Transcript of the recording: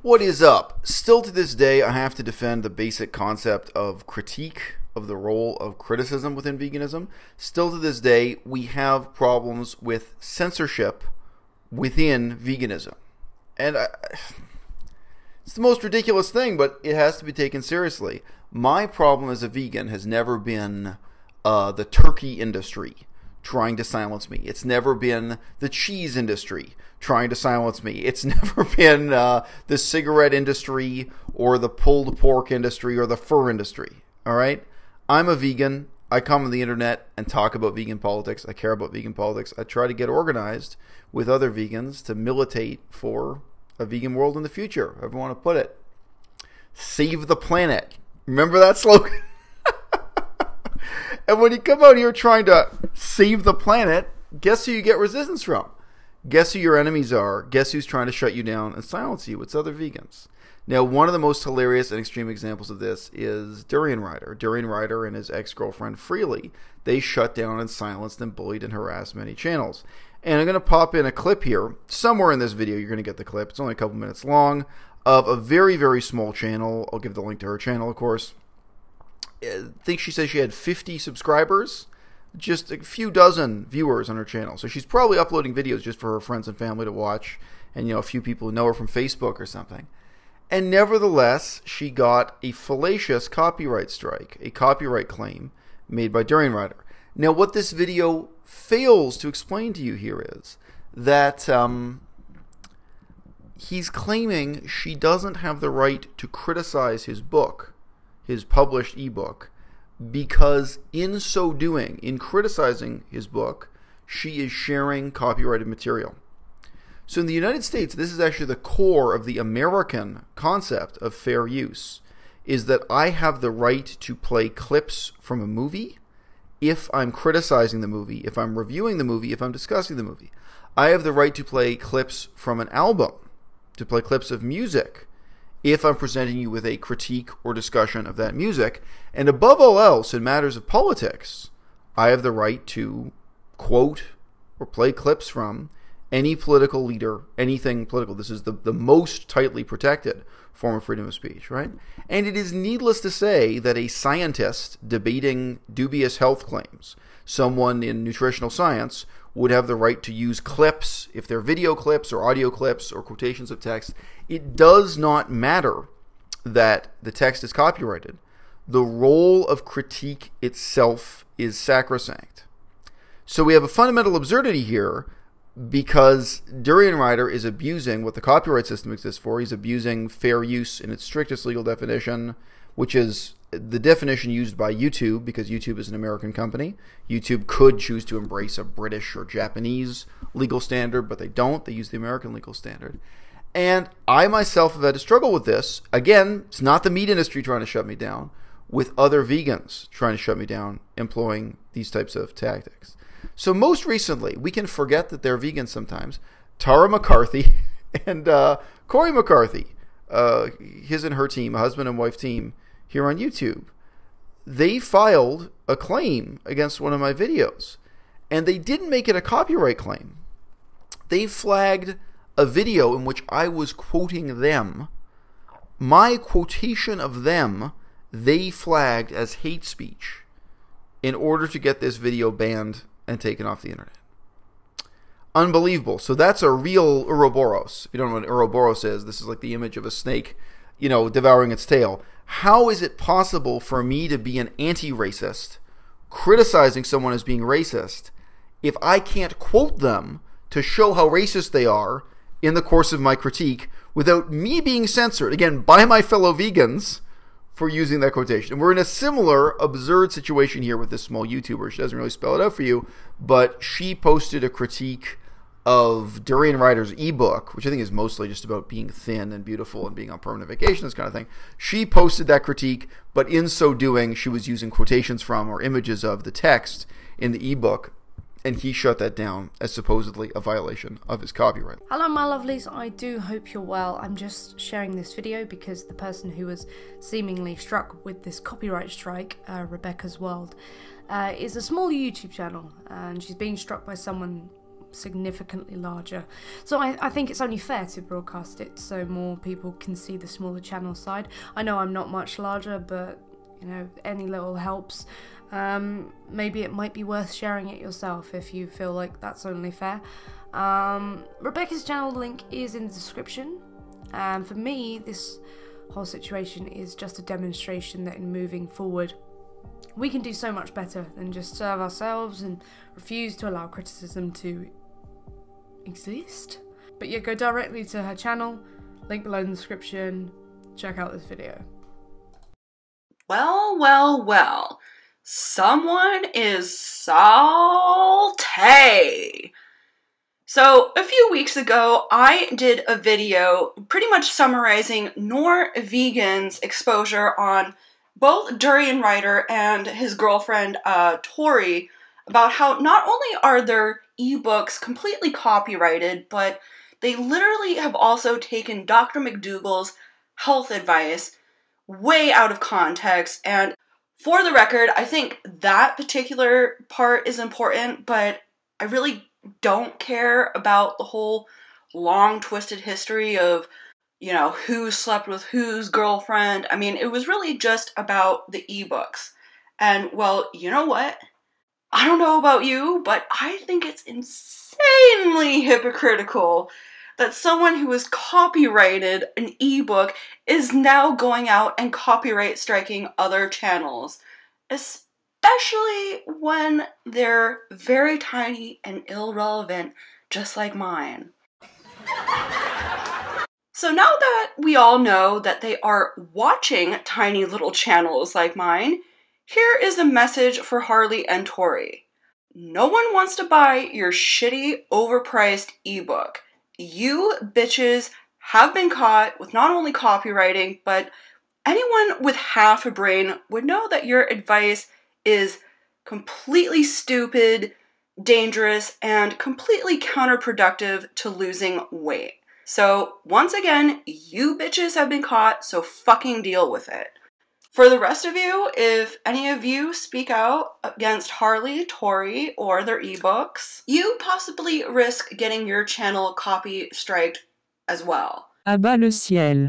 What is up? Still to this day, I have to defend the basic concept of critique, of the role of criticism within veganism. Still to this day, we have problems with censorship within veganism. And it's the most ridiculous thing, but it has to be taken seriously. My problem as a vegan has never been the turkey industry trying to silence me. It's never been the cheese industry trying to silence me. It's never been the cigarette industry or the pulled pork industry or the fur industry. All right? I'm a vegan. I come on the internet and talk about vegan politics. I care about vegan politics. I try to get organized with other vegans to militate for a vegan world in the future, however you want to put it. Save the planet. Remember that slogan? And when you come out here trying to save the planet, guess who you get resistance from? Guess who your enemies are? Guess who's trying to shut you down and silence you? It's other vegans. Now, one of the most hilarious and extreme examples of this is Durian Rider. Durian Rider and his ex-girlfriend Freely, they shut down and silenced and bullied and harassed many channels. And I'm going to pop in a clip here. Somewhere in this video, you're going to get the clip. It's only a couple minutes long of a very, very small channel. I'll give the link to her channel, of course. I think she says she had 50 subscribers, just a few dozen viewers on her channel. So she's probably uploading videos just for her friends and family to watch, and a few people who know her from Facebook or something. And nevertheless, she got a fallacious copyright strike, a copyright claim made by Durian Rider. Now, what this video fails to explain to you here is that he's claiming she doesn't have the right to criticize his book, his published ebook, because in so doing, in criticizing his book, she is sharing copyrighted material. So in the United States, this is actually the core of the American concept of fair use, is that I have the right to play clips from a movie if I'm criticizing the movie, if I'm reviewing the movie, if I'm discussing the movie. I have the right to play clips from an album, to play clips of music, if I'm presenting you with a critique or discussion of that music. And above all else, in matters of politics, I have the right to quote or play clips from any political leader, anything political. This is the most tightly protected form of freedom of speech, right? And it is needless to say that a scientist debating dubious health claims, someone in nutritional science, would have the right to use clips, if they're video clips or audio clips or quotations of text. It does not matter that the text is copyrighted. The role of critique itself is sacrosanct. So we have a fundamental absurdity here, because Durian Rider is abusing what the copyright system exists for. He's abusing fair use in its strictest legal definition, which is the definition used by YouTube, because YouTube is an American company. YouTube could choose to embrace a British or Japanese legal standard, but they don't. They use the American legal standard. And I myself have had to struggle with this. Again, it's not the meat industry trying to shut me down, with other vegans trying to shut me down, employing these types of tactics. So most recently, we can forget that they're vegans sometimes. Tara McCarthy and Corey McCarthy, his and her team, a husband and wife team here on YouTube, they filed a claim against one of my videos. And they didn't make it a copyright claim. They flagged a video in which I was quoting them. My quotation of them, they flagged as hate speech in order to get this video banned and taken off the internet. Unbelievable. So that's a real Ouroboros. If you don't know what an Ouroboros is, this is like the image of a snake, devouring its tail. How is it possible for me to be an anti-racist, criticizing someone as being racist, if I can't quote them to show how racist they are in the course of my critique without me being censored, again, by my fellow vegans, for using that quotation? And we're in a similar absurd situation here with this small YouTuber. She doesn't really spell it out for you, but she posted a critique of Durian Rider's ebook, which I think is mostly just about being thin and beautiful and being on permanent vacation, this kind of thing. She posted that critique, but in so doing, she was using quotations from or images of the text in the ebook, and he shut that down as supposedly a violation of his copyright. Hello my lovelies, I do hope you're well. I'm just sharing this video because the person who was seemingly struck with this copyright strike, Rebecca's World, is a small YouTube channel, and she's being struck by someone significantly larger. So I think it's only fair to broadcast it so more people can see the smaller channel side. I know I'm not much larger, but you know, any little helps. Maybe it might be worth sharing it yourself if you feel like that's only fair. Rebecca's channel link is in the description. For me, this whole situation is just a demonstration that in moving forward, we can do so much better than just serve ourselves and refuse to allow criticism to exist. But yeah, go directly to her channel, link below in the description, check out this video. Well, well, well. Someone is salty. So a few weeks ago, I did a video pretty much summarizing Norvegan's exposure on both Durian Ryder and his girlfriend, Tori, about how not only are their ebooks completely copyrighted, but they literally have also taken Dr. McDougall's health advice way out of context. And for the record, I think that particular part is important, but I really don't care about the whole long twisted history of, you know, who slept with whose girlfriend. I mean, it was really just about the ebooks. And well, you know what? I don't know about you, but I think it's insanely hypocritical that someone who has copyrighted an ebook is now going out and copyright striking other channels, especially when they're very tiny and irrelevant, just like mine. So now that we all know that they are watching tiny little channels like mine, here is a message for Harley and Tori. No one wants to buy your shitty, overpriced ebook. You bitches have been caught with not only copywriting, but anyone with half a brain would know that your advice is completely stupid, dangerous, and completely counterproductive to losing weight. So once again, you bitches have been caught, so fucking deal with it. For the rest of you, if any of you speak out against Harley, Tori, or their ebooks, you possibly risk getting your channel copy striked as well. À-bas-le-ciel.